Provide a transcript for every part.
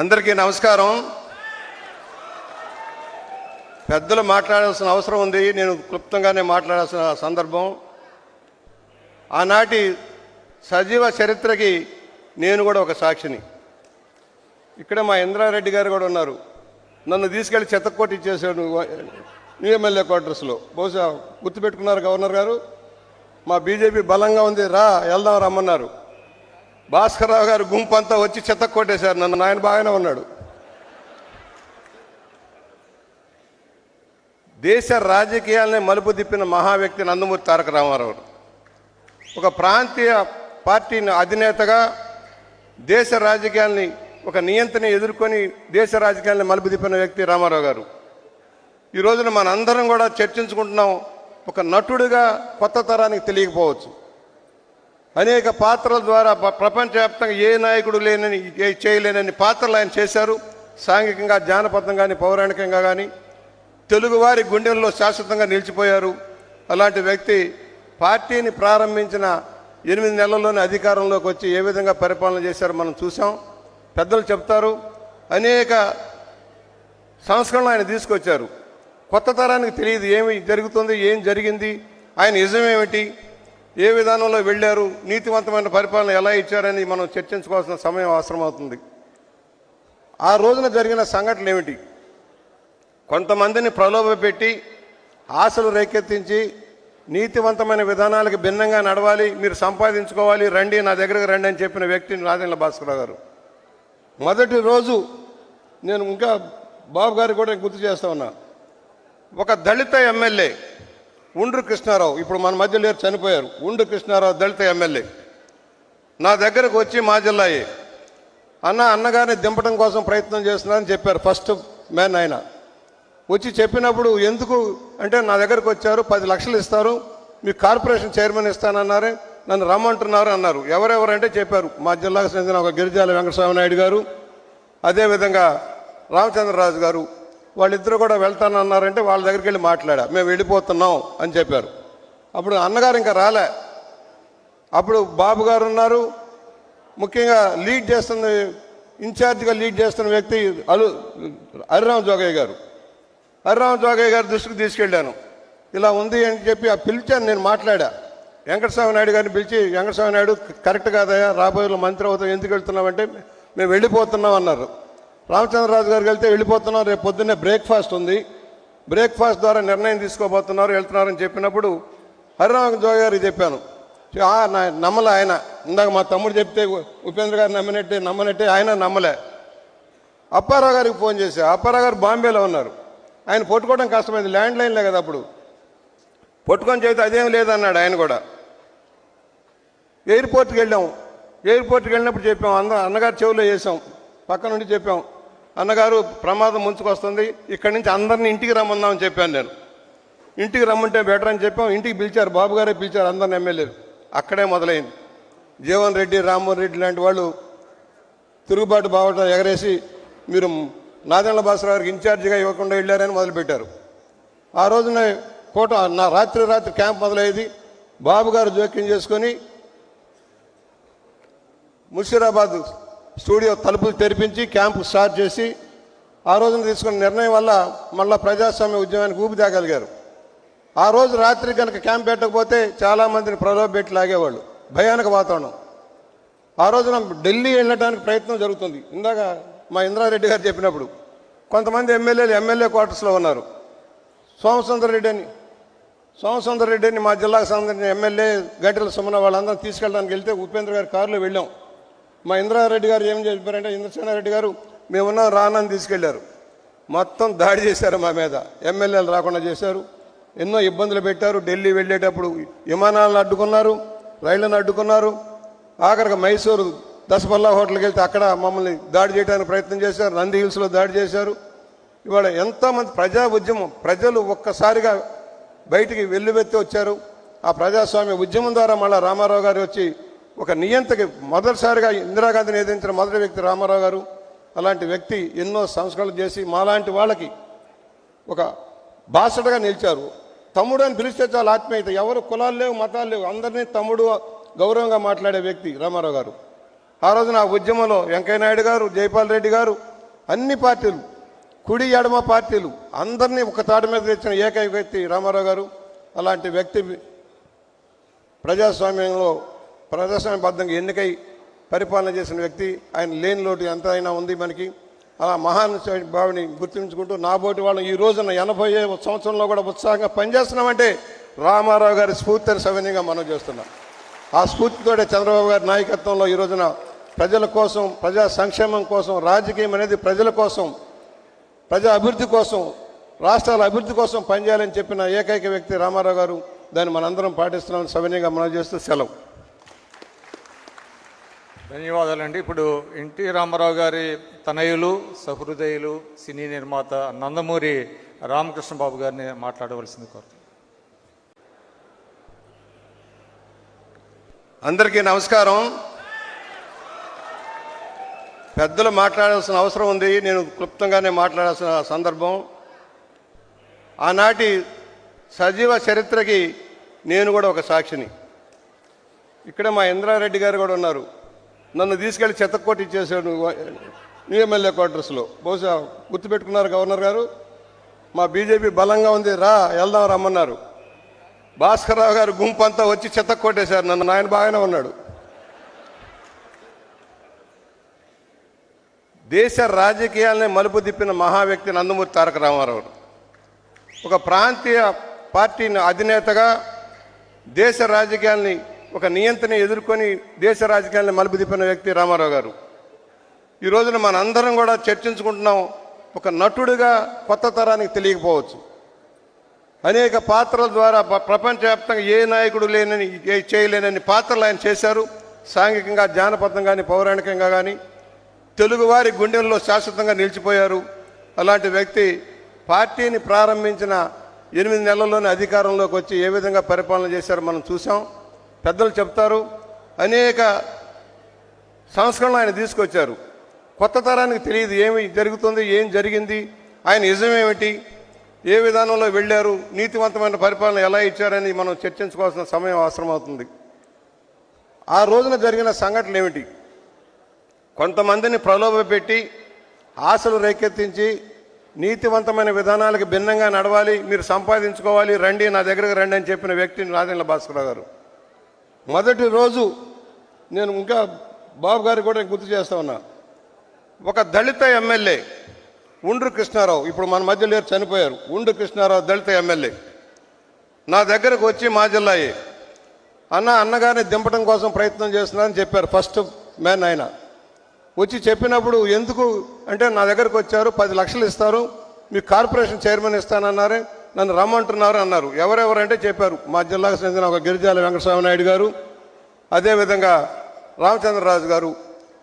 అందరికీ నమస్కారం. పెద్దలు మాట్లాడాల్సిన అవసరం ఉంది. నేను క్లుప్తంగానే మాట్లాడాల్సిన సందర్భం. ఆనాటి సజీవ చరిత్రకి నేను కూడా ఒక సాక్షిని. ఇక్కడ మా ఇంద్రారెడ్డి గారు కూడా ఉన్నారు. నన్ను తీసుకెళ్లి చెత్తకోటి ఇచ్చేసాడు న్యూ ఎమ్మెల్యే క్వార్టర్స్లో. బహుశా గుర్తుపెట్టుకున్నారు గవర్నర్ గారు. మా బీజేపీ బలంగా ఉంది, రా వెళ్దాం రమ్మన్నారు. భాస్కర్రావు గారు గుంపు అంతా వచ్చి చెత్త కొట్టేశారు నన్ను. ఆయన బాగానే ఉన్నాడు. దేశ రాజకీయాలనే మలుపు తిప్పిన మహా వ్యక్తి నందమూరి తారక రామారావు. ఒక ప్రాంతీయ పార్టీని అధినేతగా దేశ రాజకీయాల్ని ఒక నియంత్రణ ఎదుర్కొని దేశ రాజకీయాల్ని మలుపు తిప్పిన వ్యక్తి రామారావు గారు. ఈ రోజున మనందరం కూడా చర్చించుకుంటున్నాం. ఒక నటుడిగా కొత్త తరానికి తెలియకపోవచ్చు. అనేక పాత్రల ద్వారా ప్రపంచవ్యాప్తంగా ఏ నాయకుడు లేనని చేయలేనని పాత్రలు ఆయన చేశారు. సాంఘికంగా, జానపదంగా కానీ, పౌరాణికంగా కానీ తెలుగువారి గుండెల్లో శాశ్వతంగా నిలిచిపోయారు. అలాంటి వ్యక్తి పార్టీని ప్రారంభించిన 8 నెలల్లోనే అధికారంలోకి వచ్చి ఏ విధంగా పరిపాలన చేశారో మనం చూసాం. పెద్దలు చెప్తారు, అనేక సంస్కరణలు ఆయన తీసుకొచ్చారు. కొత్త తరానికి తెలియదు ఏమి జరుగుతుంది, ఏం జరిగింది, ఆయన నిజమేమిటి, ఏ విధానంలో వెళ్ళారు, నీతివంతమైన పరిపాలన ఎలా ఇచ్చారని మనం చర్చించుకోవాల్సిన సమయం అవసరమవుతుంది. ఆ రోజున జరిగిన సంఘటనలు ఏమిటి? కొంతమందిని ప్రలోభపెట్టి ఆశలు రేకెత్తించి నీతివంతమైన విధానాలకు భిన్నంగా నడవాలి, మీరు సంపాదించుకోవాలి, రండి నా దగ్గరకు రండి అని చెప్పిన వ్యక్తి నాదెండ్ల భాస్కర్రావు గారు. మొదటి రోజు నేను ఇంకా బాబు గారికి కూడా గుర్తు చేస్తా ఉన్నా. ఒక దళిత ఎమ్మెల్యే ఉండ్రు కృష్ణారావు, ఇప్పుడు మన మధ్య లేరు, చనిపోయారు. ఉండ్రు కృష్ణారావు దళిత ఎమ్మెల్యే నా దగ్గరకు వచ్చి మా జిల్లాయే అన్నగారిని దింపడం కోసం ప్రయత్నం చేస్తున్నారని చెప్పారు. ఫస్ట్ మ్యాన్ ఆయన వచ్చి చెప్పినప్పుడు, ఎందుకు అంటే నా దగ్గరకు వచ్చారు, 10 లక్షలు ఇస్తారు, మీకు కార్పొరేషన్ చైర్మన్ ఇస్తానన్నారు, నన్ను రమ్మంటున్నారు అన్నారు. ఎవరెవరంటే చెప్పారు. మా జిల్లాకు చెందిన ఒక గిరిజాల వెంకటస్వామి నాయుడు గారు, అదేవిధంగా రామచంద్రరాజు గారు, వాళ్ళిద్దరూ కూడా వెళ్తానన్నారంటే వాళ్ళ దగ్గరికి వెళ్ళి మాట్లాడా. మేము వెళ్ళిపోతున్నాం అని చెప్పారు. అప్పుడు అన్నగారు ఇంకా రాలే. అప్పుడు బాబు గారు ఉన్నారు. ముఖ్యంగా లీడ్ చేస్తున్న, ఇన్ఛార్జిగా లీడ్ చేస్తున్న వ్యక్తి హరిరామ జోగయ్య గారు. హరిరామ జోగయ్య గారి దృష్టికి తీసుకెళ్ళాను. ఇలా ఉంది అని చెప్పి పిలిచాను. నేను మాట్లాడా. వెంకటస్వామి నాయుడు గారిని పిలిచి, వెంకటస్వామి నాయుడు కరెక్ట్ కాదయా, రాబోయే మంత్రి అవుతాం, ఎందుకు వెళ్తున్నామంటే మేము వెళ్ళిపోతున్నాం అన్నారు. రామచంద్రరాజు గారికి వెళ్తే వెళ్ళిపోతున్నాం, రేపు పొద్దున్నే బ్రేక్ఫాస్ట్ ఉంది, బ్రేక్ఫాస్ట్ ద్వారా నిర్ణయం తీసుకోబోతున్నారు, వెళ్తున్నారని చెప్పినప్పుడు హరిరామ జోగయ్య గారికి చెప్పాను. నమ్మలే ఆయన. ఇందాక మా తమ్ముడు చెప్తే ఉపేంద్ర గారు నమ్మనట్టే ఆయన నమ్మలే. అప్పారావు గారికి ఫోన్ చేశా. అప్పారావు గారు బాంబేలో ఉన్నారు. ఆయన పట్టుకోవడం కష్టమైంది, ల్యాండ్ లైన్లే కదా అప్పుడు. పట్టుకొని చెబితే అదేం లేదన్నాడు ఆయన కూడా. ఎయిర్పోర్ట్కి వెళ్ళాం. ఎయిర్పోర్ట్కి వెళ్ళినప్పుడు చెప్పాం, అన్నగారు చెవులో వేసాం, పక్క నుండి చెప్పాం, అన్నగారు ప్రమాదం ముంచుకొస్తుంది, ఇక్కడి నుంచి అందరినీ ఇంటికి రమ్మందామని చెప్పాను నేను. ఇంటికి రమ్మంటే బెటర్ అని చెప్పాం. ఇంటికి పిలిచారు, బాబు గారే పిలిచారు అందరిని ఎమ్మెల్యేలు. అక్కడే మొదలైంది. జీవన్ రెడ్డి, రామ్మోహన్ రెడ్డి లాంటి వాళ్ళు తిరుగుబాటు బావటం ఎగరేసి మీరు నాదెండ్ల భాస్కర్రావు గారికి ఇన్ఛార్జిగా ఇవ్వకుండా వెళ్ళారని మొదలుపెట్టారు. ఆ రోజున రాత్రి క్యాంప్ మొదలయ్యేది. బాబు గారు జోక్యం చేసుకొని ముషీరాబాద్ స్టూడియో తలుపులు తెరిపించి క్యాంపు స్టార్ట్ చేసి ఆ రోజున తీసుకున్న నిర్ణయం వల్ల మళ్ళీ ప్రజాస్వామ్య ఉద్యమానికి ఊపి తాగలిగారు. ఆ రోజు రాత్రి కనుక క్యాంప్ పెట్టకపోతే చాలామందిని ప్రలోభపెట్టి లాగేవాళ్ళు. భయానక వాతావరణం. ఆ రోజున ఢిల్లీ వెళ్ళడానికి ప్రయత్నం జరుగుతుంది. ఇందాక మా ఇంద్రారెడ్డి గారు చెప్పినప్పుడు కొంతమంది ఎమ్మెల్యే క్వార్టర్స్లో ఉన్నారు. సోమసుందర్ రెడ్డి అని మా జిల్లాకు సంబంధించిన ఎమ్మెల్యే గంటల సుమన వాళ్ళందరం తీసుకెళ్ళడానికి వెళ్తే ఉపేంద్ర గారి కారులో వెళ్ళాం. మా ఇంద్రారెడ్డి గారు ఏం చెప్పారంటే, ఇంద్రసేనారెడ్డి గారు మేమున్నాం రానని తీసుకెళ్లారు. మొత్తం దాడి చేశారు మా మీద. ఎమ్మెల్యేలు రాకుండా చేశారు, ఎన్నో ఇబ్బందులు పెట్టారు. ఢిల్లీ వెళ్ళేటప్పుడు విమానాలను అడ్డుకున్నారు, రైళ్లను అడ్డుకున్నారు. ఆఖరికి మైసూరు దశపల్లా హోటల్కి వెళ్తే అక్కడ మమ్మల్ని దాడి చేయడానికి ప్రయత్నం చేశారు. నంది హిల్స్లో దాడి చేశారు. ఇవాళ ఎంతోమంది ప్రజా ఉద్యమం, ప్రజలు ఒక్కసారిగా బయటికి వెల్లువెత్తి వచ్చారు. ఆ ప్రజాస్వామ్య ఉద్యమం ద్వారా మళ్ళీ రామారావు గారు వచ్చి ఒక నియంతకి మొదటిసారిగా ఇందిరాగాంధీని ఎదిరించిన మొదటి వ్యక్తి రామారావు గారు. అలాంటి వ్యక్తి ఎన్నో సంస్కరణలు చేసి మాలాంటి వాళ్ళకి ఒక బాసటగా నిలిచారు. తమ్ముడు అని పిలిస్తే చాలా ఆత్మీయత. ఎవరు కులాలు లేవు, మతాలు లేవు, అందరినీ తమ్ముడు గౌరవంగా మాట్లాడే వ్యక్తి రామారావు గారు. ఆ రోజున ఆ ఉద్యమంలో వెంకయ్య నాయుడు గారు, జైపాల్ రెడ్డి గారు, అన్ని పార్టీలు, కుడి ఎడమ పార్టీలు అందరినీ ఒక తాటి మీద తెచ్చిన ఏకైక వ్యక్తి రామారావు గారు. అలాంటి వ్యక్తి ప్రజాస్వామ్యబద్ధంగా ఎన్నికై పరిపాలన చేసిన వ్యక్తి. ఆయన లేని లోటు ఎంత అయినా ఉంది మనకి. అలా మహానుభావుని గుర్తుంచుకుంటూ నాబోటి వాళ్ళు ఈ రోజున 80వ సంవత్సరంలో కూడా ఉత్సాహంగా పనిచేస్తున్నామంటే రామారావు గారి స్ఫూర్తిని సవినీయంగా మనం చేస్తున్నాం. ఆ స్ఫూర్తితోటే చంద్రబాబు గారి నాయకత్వంలో ఈ రోజున ప్రజల కోసం, ప్రజా సంక్షేమం కోసం, రాజకీయం అనేది ప్రజల కోసం, ప్రజా అభివృద్ధి కోసం, రాష్ట్రాల అభివృద్ధి కోసం పనిచేయాలని చెప్పిన ఏకైక వ్యక్తి రామారావు గారు. దాన్ని మనందరం పాటిస్తున్నామని సవినీయంగా మనం చేస్తూ సెలవు. ధన్యవాదాలండి. ఇప్పుడు ఎన్టీ రామారావు గారి తనయులు, సహృదయులు, సినీ నిర్మాత నందమూరి రామకృష్ణ బాబు గారిని మాట్లాడవలసింది కోరుతున్నాను. అందరికీ నమస్కారం. పెద్దలు మాట్లాడాల్సిన అవసరం ఉంది. నేను క్లుప్తంగానే మాట్లాడాల్సిన సందర్భం. ఆనాటి సజీవ చరిత్రకి నేను కూడా ఒక సాక్షిని. ఇక్కడ మా ఇంద్రారెడ్డి గారు కూడా ఉన్నారు. నన్ను తీసుకెళ్లి చెత్తకోటి ఇచ్చేసాడు న్యూ ఎమ్మెల్యే క్వార్టర్స్లో. బహుశా గుర్తుపెట్టుకున్నారు గవర్నర్ గారు. మా బీజేపీ బలంగా ఉంది, రా వెళ్దాం రమ్మన్నారు. భాస్కర్రావు గారు గుంపు అంతా వచ్చి చెత్తకొట్టేశారు నన్ను. ఆయన బాగానే ఉన్నాడు. దేశ రాజకీయాలనే మలుపు తిప్పిన మహా వ్యక్తి నందమూరి తారక రామారావు. ఒక ప్రాంతీయ పార్టీని అధినేతగా దేశ రాజకీయాల్ని, ఒక నియంత్రణ ఎదుర్కొని దేశ రాజకీయాలను మలుపు తిప్పిన వ్యక్తి రామారావు గారు. ఈ రోజున మనందరం కూడా చర్చించుకుంటున్నాం. ఒక నటుడిగా కొత్త తరానికి తెలియకపోవచ్చు. అనేక పాత్రల ద్వారా ప్రపంచవ్యాప్తంగా ఏ నాయకుడు లేనని, చేయలేనని పాత్రలు ఆయన చేశారు. సాంఘికంగా, జానపదంగా కానీ, పౌరాణికంగా కానీ తెలుగువారి గుండెల్లో శాశ్వతంగా నిలిచిపోయారు. అలాంటి వ్యక్తి పార్టీని ప్రారంభించిన 8 నెలల్లోనే అధికారంలోకి వచ్చి ఏ విధంగా పరిపాలన చేశారో మనం చూసాం. పెద్దలు చెప్తారు, అనేక సంస్కరణలు ఆయన తీసుకొచ్చారు. కొత్త తరానికి తెలియదు ఏమి జరుగుతుంది, ఏం జరిగింది, ఆయన నిజమేమిటి, ఏ విధానంలో వెళ్ళారు, నీతివంతమైన పరిపాలన ఎలా ఇచ్చారని మనం చర్చించుకోవాల్సిన సమయం అవసరమవుతుంది. ఆ రోజున జరిగిన సంఘటనలు ఏమిటి? కొంతమందిని ప్రలోభపెట్టి ఆశలు రేకెత్తించి నీతివంతమైన విధానాలకు భిన్నంగా నడవాలి, మీరు సంపాదించుకోవాలి, రండి నా దగ్గరకు రండి అని చెప్పిన వ్యక్తి నాదెండ్ల భాస్కరరావు గారు. మొదటి రోజు నేను ఇంకా బాబు గారికి కూడా గుర్తు చేస్తా ఉన్నా. ఒక దళిత ఎమ్మెల్యే ఉండ్రు కృష్ణారావు, ఇప్పుడు మన మధ్య లేరు, చనిపోయారు. ఉండ్రు కృష్ణారావు దళిత ఎమ్మెల్యే నా దగ్గరకు వచ్చి మా జిల్లాయే అన్నగారిని దింపడం కోసం ప్రయత్నం చేస్తున్నారని చెప్పారు. ఫస్ట్ మ్యాన్ ఆయన వచ్చి చెప్పినప్పుడు ఎందుకు అంటే నా దగ్గరకు వచ్చారు, 10 లక్షలు ఇస్తారు, మీకు కార్పొరేషన్ చైర్మన్ ఇస్తానన్నారే, నన్ను రమ్మంటున్నారు అన్నారు. ఎవరెవరంటే చెప్పారు. మా జిల్లాకు చెందిన ఒక గిరిజాల వెంకటస్వామి నాయుడు గారు, అదేవిధంగా రామచంద్రరాజు గారు,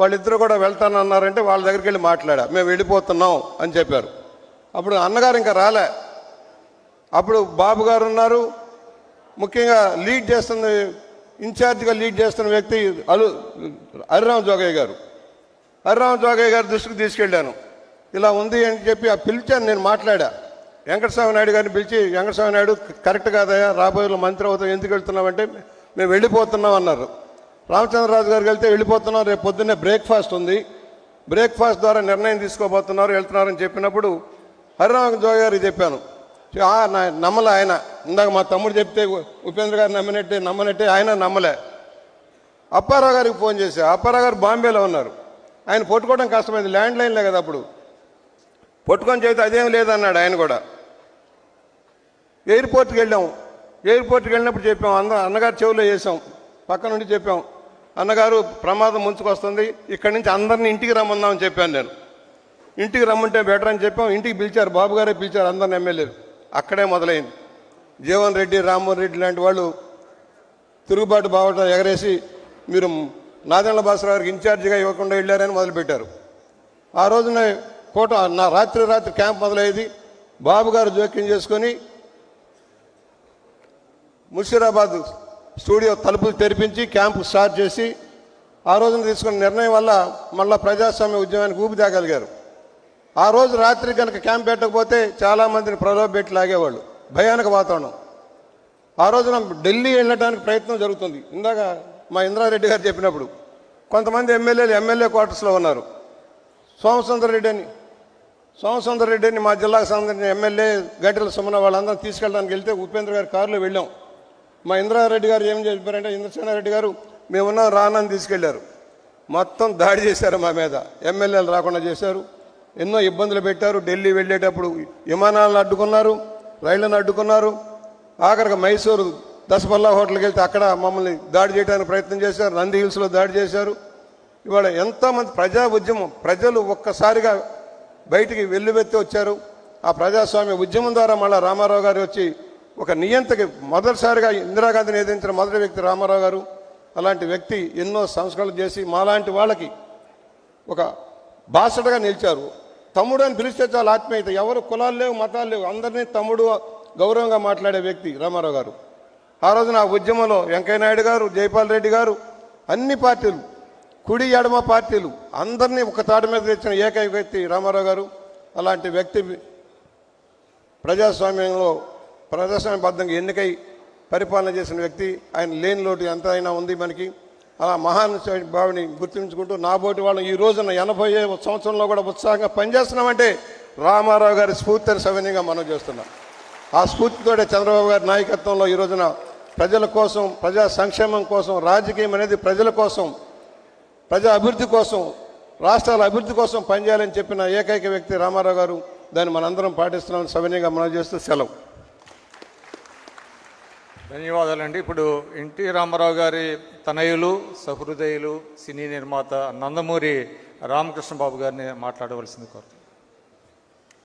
వాళ్ళిద్దరూ కూడా వెళ్తానన్నారంటే వాళ్ళ దగ్గరికి వెళ్ళి మాట్లాడా. మేము వెళ్ళిపోతున్నాం అని చెప్పారు. అప్పుడు అన్నగారు ఇంకా రాలే. అప్పుడు బాబు గారు ఉన్నారు. ముఖ్యంగా లీడ్ చేస్తున్న, ఇన్ఛార్జిగా లీడ్ చేస్తున్న వ్యక్తి హరిరామ జోగయ్య గారు. హరిరామ జోగయ్య గారి దృష్టికి తీసుకెళ్ళాను. ఇలా ఉంది అని చెప్పి పిలిచాను. నేను మాట్లాడా. వెంకటస్వామి నాయుడు గారిని పిలిచి, వెంకటస్వామి నాయుడు కరెక్ట్ కాదయా, రాబోయే మంత్రి అవుతాం, ఎందుకు వెళ్తున్నామంటే మేము వెళ్ళిపోతున్నాం అన్నారు. రామచంద్రరాజు గారికి వెళ్తే వెళ్ళిపోతున్నాం, రేపు పొద్దున్నే బ్రేక్ఫాస్ట్ ఉంది, బ్రేక్ఫాస్ట్ ద్వారా నిర్ణయం తీసుకోబోతున్నారు, వెళ్తున్నారని చెప్పినప్పుడు హరిరామ జోగయ్య గారికి చెప్పాను. నమ్మలే ఆయన. ఇందాక మా తమ్ముడు చెప్తే ఉపేంద్ర గారు నమ్మనట్టే ఆయన నమ్మలే. అప్పారావు గారికి ఫోన్ చేశా. అప్పారావు గారు బాంబేలో ఉన్నారు. ఆయన పట్టుకోవడం కష్టమైంది, ల్యాండ్ లైన్లే కదా అప్పుడు. పట్టుకొని చెబితే అదేం లేదన్నాడు ఆయన కూడా. ఎయిర్పోర్ట్కి వెళ్ళాం. ఎయిర్పోర్ట్కి వెళ్ళినప్పుడు చెప్పాం, అన్నగారు చెవులో వేసాం, పక్క నుండి చెప్పాం, అన్నగారు ప్రమాదం ముంచుకొస్తుంది, ఇక్కడి నుంచి అందరినీ ఇంటికి రమ్మందామని చెప్పాను నేను. ఇంటికి రమ్మంటే బెటర్ అని చెప్పాం. ఇంటికి పిలిచారు, బాబు గారే పిలిచారు అందరిని, ఎమ్మెల్యేలు. అక్కడే మొదలైంది. జీవన్ రెడ్డి, రామ్మోహన్ రెడ్డి లాంటి వాళ్ళు తిరుగుబాటు బావటం ఎగరేసి మీరు నాదెండ్ల భాస్కర్ గారికి ఇన్ఛార్జిగా ఇవ్వకుండా వెళ్ళారని మొదలుపెట్టారు. ఆ రోజున రాత్రి క్యాంప్ మొదలయ్యేది. బాబు గారు జోక్యం చేసుకొని ముషీరాబాద్ స్టూడియో తలుపులు తెరిపించి క్యాంపు స్టార్ట్ చేసి ఆ రోజున తీసుకున్న నిర్ణయం వల్ల మళ్ళా ప్రజాస్వామ్య ఉద్యమానికి ఊపితేగలిగారు. ఆ రోజు రాత్రి కనుక క్యాంప్ పెట్టకపోతే చాలామందిని ప్రలోభపెట్టి లాగేవాళ్ళు. భయానక వాతావరణం. ఆ రోజున ఢిల్లీ వెళ్ళడానికి ప్రయత్నం జరుగుతుంది. ఇందాక మా ఇంద్రారెడ్డి గారు చెప్పినప్పుడు కొంతమంది ఎమ్మెల్యేలు ఎమ్మెల్యే క్వార్టర్స్లో ఉన్నారు. సోమసుందర్ రెడ్డి అని మా జిల్లాకు సంబంధించిన ఎమ్మెల్యే గంటల సుమన వాళ్ళందరం తీసుకెళ్ళడానికి వెళ్తే ఉపేంద్ర గారి కారులో వెళ్ళాం. మా ఇంద్రారెడ్డి గారు ఏం చెప్పారంటే, ఇంద్రసేనారెడ్డి గారు మేమున్నాం రానని తీసుకెళ్లారు. మొత్తం దాడి చేశారు మా మీద, ఎమ్మెల్యేలు రాకుండా చేశారు, ఎన్నో ఇబ్బందులు పెట్టారు. ఢిల్లీ వెళ్ళేటప్పుడు విమానాలను అడ్డుకున్నారు, రైళ్లను అడ్డుకున్నారు. ఆఖరికి మైసూరు దశపల్లా హోటల్కి వెళ్తే అక్కడ మమ్మల్ని దాడి చేయడానికి ప్రయత్నం చేశారు. నంది హిల్స్లో దాడి చేశారు. ఇవాళ ఎంతోమంది ప్రజా ఉద్యమం, ప్రజలు ఒక్కసారిగా బయటికి వెల్లువెత్తి వచ్చారు. ఆ ప్రజాస్వామ్య ఉద్యమం ద్వారా మళ్ళీ రామారావు గారు వచ్చి ఒక నియంతకి మొదటిసారిగా ఇందిరాగాంధీని ఎదిరించిన మొదటి వ్యక్తి రామారావు గారు. అలాంటి వ్యక్తి ఎన్నో సంస్కరణలు చేసి మాలాంటి వాళ్ళకి ఒక బాసటగా నిలిచారు. తమ్ముడు అని పిలిస్తే చాలా ఆత్మీయత, ఎవరు కులాలు లేవు, మతాలు లేవు, అందరినీ తమ్ముడు గౌరవంగా మాట్లాడే వ్యక్తి రామారావు గారు. ఆ రోజున ఆ ఉద్యమంలో వెంకయ్య నాయుడు గారు, జైపాల్ రెడ్డి గారు, అన్ని పార్టీలు, కుడి ఎడమ పార్టీలు అందరినీ ఒక తాటి మీద తెచ్చిన ఏకైక వ్యక్తి రామారావు గారు. అలాంటి వ్యక్తి ప్రజాస్వామ్యబద్ధంగా ఎన్నికై పరిపాలన చేసిన వ్యక్తి. ఆయన లేని లోటు ఎంత అయినా ఉంది మనకి. అలా మహానుభావుని గుర్తుంచుకుంటూ నాబోటి వాళ్ళం ఈ రోజున 80వ సంవత్సరంలో కూడా ఉత్సాహంగా పనిచేస్తున్నామంటే రామారావు గారి స్ఫూర్తిని సవినీయంగా మనం చేస్తున్నాం. ఆ స్ఫూర్తితోటే చంద్రబాబు గారి నాయకత్వంలో ఈ రోజున ప్రజల కోసం, ప్రజా సంక్షేమం కోసం, రాజకీయం అనేది ప్రజల కోసం, ప్రజా అభివృద్ధి కోసం, రాష్ట్రాల అభివృద్ధి కోసం పనిచేయాలని చెప్పిన ఏకైక వ్యక్తి రామారావు గారు. దాన్ని మనందరం పాటిస్తున్నామని సవినీయంగా మనం చేస్తూ సెలవు. ధన్యవాదాలండి. ఇప్పుడు ఎన్టీ రామారావు గారి తనయులు, సహృదయులు, సినీ నిర్మాత నందమూరి రామకృష్ణ బాబు గారిని మాట్లాడవలసింది కోరు.